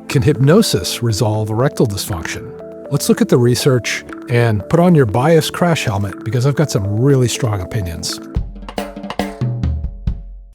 Can hypnosis resolve erectile dysfunction? Let's look at the research and put on your bias crash helmet because I've got some really strong opinions.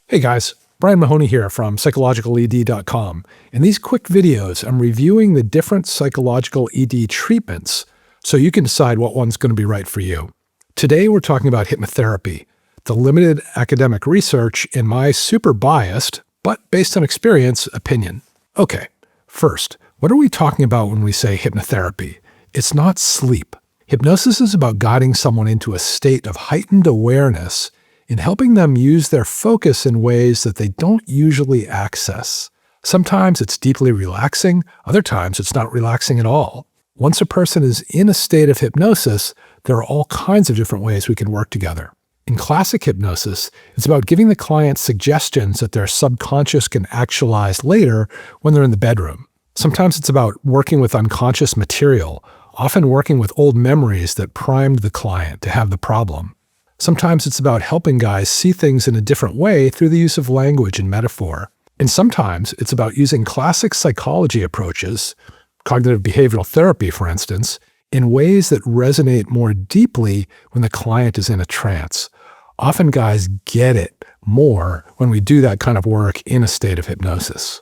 Hey guys, Brian Mahoney here from psychologicaled.com. In these quick videos, I'm reviewing the different psychological ED treatments so you can decide what one's going to be right for you. Today we're talking about hypnotherapy, the limited academic research in my super biased, but based on experience, opinion. Okay. First, what are we talking about when we say hypnotherapy? It's not sleep. Hypnosis is about guiding someone into a state of heightened awareness and helping them use their focus in ways that they don't usually access. Sometimes it's deeply relaxing, other times it's not relaxing at all. Once a person is in a state of hypnosis, there are all kinds of different ways we can work together. In classic hypnosis, it's about giving the client suggestions that their subconscious can actualize later when they're in the bedroom. Sometimes it's about working with unconscious material, often working with old memories that primed the client to have the problem. Sometimes it's about helping guys see things in a different way through the use of language and metaphor. And sometimes it's about using classic psychology approaches, cognitive behavioral therapy, for instance, in ways that resonate more deeply when the client is in a trance. Often guys get it more when we do that kind of work in a state of hypnosis.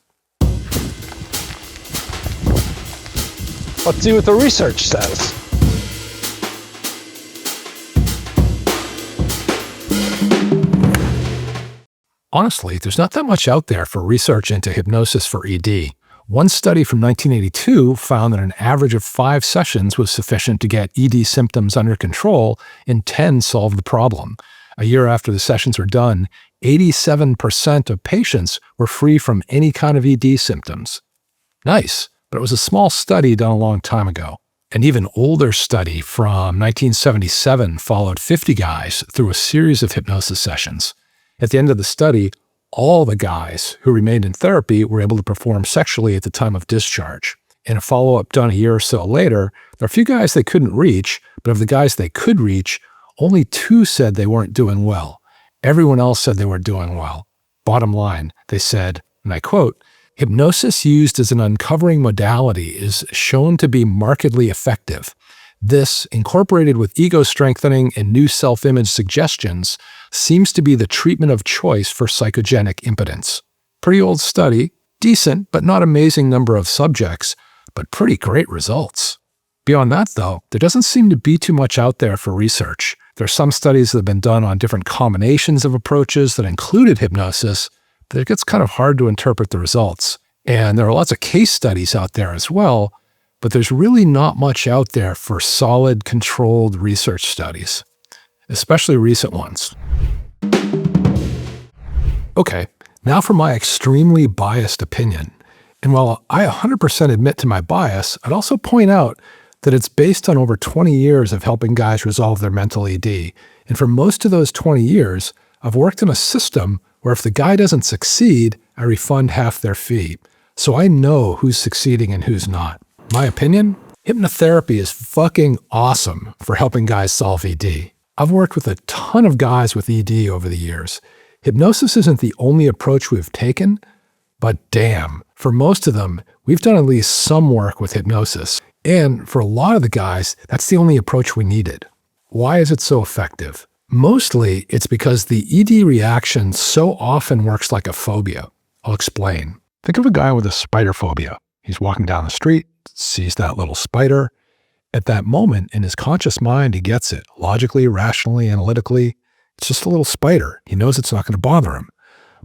Let's see what the research says. Honestly, there's not that much out there for research into hypnosis for ED. One study from 1982 found that an average of 5 sessions was sufficient to get ED symptoms under control, and 10 solved the problem. A year after the sessions were done, 87% of patients were free from any kind of ED symptoms. Nice, but it was a small study done a long time ago. An even older study from 1977 followed 50 guys through a series of hypnosis sessions. At the end of the study, all the guys who remained in therapy were able to perform sexually at the time of discharge. In a follow-up done a year or so later, there are a few guys they couldn't reach, but of the guys they could reach, only 2 said they weren't doing well. Everyone else said they were doing well. Bottom line, they said, and I quote, "Hypnosis used as an uncovering modality is shown to be markedly effective. This, incorporated with ego strengthening and new self-image suggestions, seems to be the treatment of choice for psychogenic impotence." Pretty old study, decent but not amazing number of subjects, but pretty great results. Beyond that, though, there doesn't seem to be too much out there for research. There are some studies that have been done on different combinations of approaches that included hypnosis, but it gets kind of hard to interpret the results. And there are lots of case studies out there as well, but there's really not much out there for solid, controlled research studies, especially recent ones. Okay, now for my extremely biased opinion. And while I 100% admit to my bias, I'd also point out that it's based on over 20 years of helping guys resolve their mental ED. And for most of those 20 years, I've worked in a system where if the guy doesn't succeed, I refund half their fee. So I know who's succeeding and who's not. My opinion? Hypnotherapy is fucking awesome for helping guys solve ED. I've worked with a ton of guys with ED over the years. Hypnosis isn't the only approach we've taken, but damn, for most of them, we've done at least some work with hypnosis. And for a lot of the guys, that's the only approach we needed. Why is it so effective? Mostly, it's because the ED reaction so often works like a phobia. I'll explain. Think of a guy with a spider phobia. He's walking down the street, sees that little spider. At that moment, in his conscious mind, he gets it. Logically, rationally, analytically, it's just a little spider. He knows it's not going to bother him.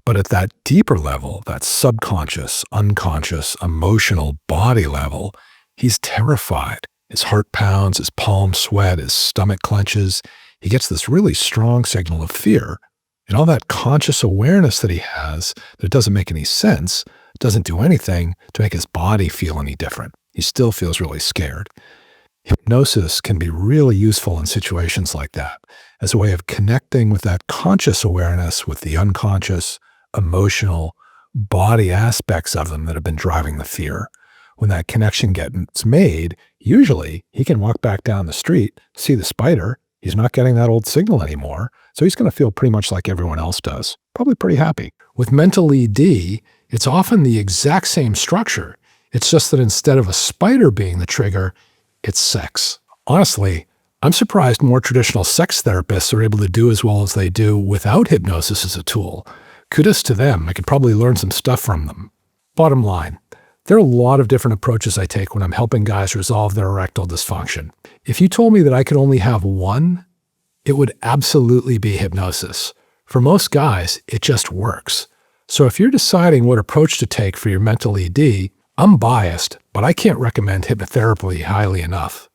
But at that deeper level, that subconscious, unconscious, emotional body level, he's terrified. His heart pounds, his palms sweat, his stomach clenches. He gets this really strong signal of fear. And all that conscious awareness that he has, that it doesn't make any sense, doesn't do anything to make his body feel any different. He still feels really scared. Hypnosis can be really useful in situations like that as a way of connecting with that conscious awareness with the unconscious, emotional, body aspects of them that have been driving the fear. When that connection gets made, usually he can walk back down the street, see the spider. He's not getting that old signal anymore, so he's going to feel pretty much like everyone else does. Probably pretty happy. With mental ED, it's often the exact same structure. It's just that instead of a spider being the trigger, it's sex. Honestly, I'm surprised more traditional sex therapists are able to do as well as they do without hypnosis as a tool. Kudos to them. I could probably learn some stuff from them. Bottom line, there are a lot of different approaches I take when I'm helping guys resolve their erectile dysfunction. If you told me that I could only have one, it would absolutely be hypnosis. For most guys, it just works. So if you're deciding what approach to take for your mental ED, I'm biased, but I can't recommend hypnotherapy highly enough.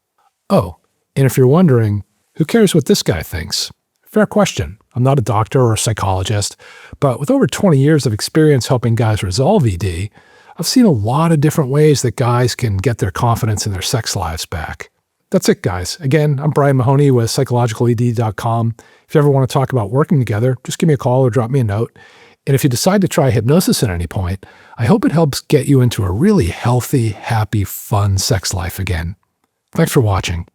Oh, and if you're wondering, who cares what this guy thinks? Fair question. I'm not a doctor or a psychologist, but with over 20 years of experience helping guys resolve ED, I've seen a lot of different ways that guys can get their confidence in their sex lives back. That's it, guys. Again, I'm Brian Mahoney with psychologicaled.com. If you ever want to talk about working together, just give me a call or drop me a note. And if you decide to try hypnosis at any point, I hope it helps get you into a really healthy, happy, fun sex life again. Thanks for watching.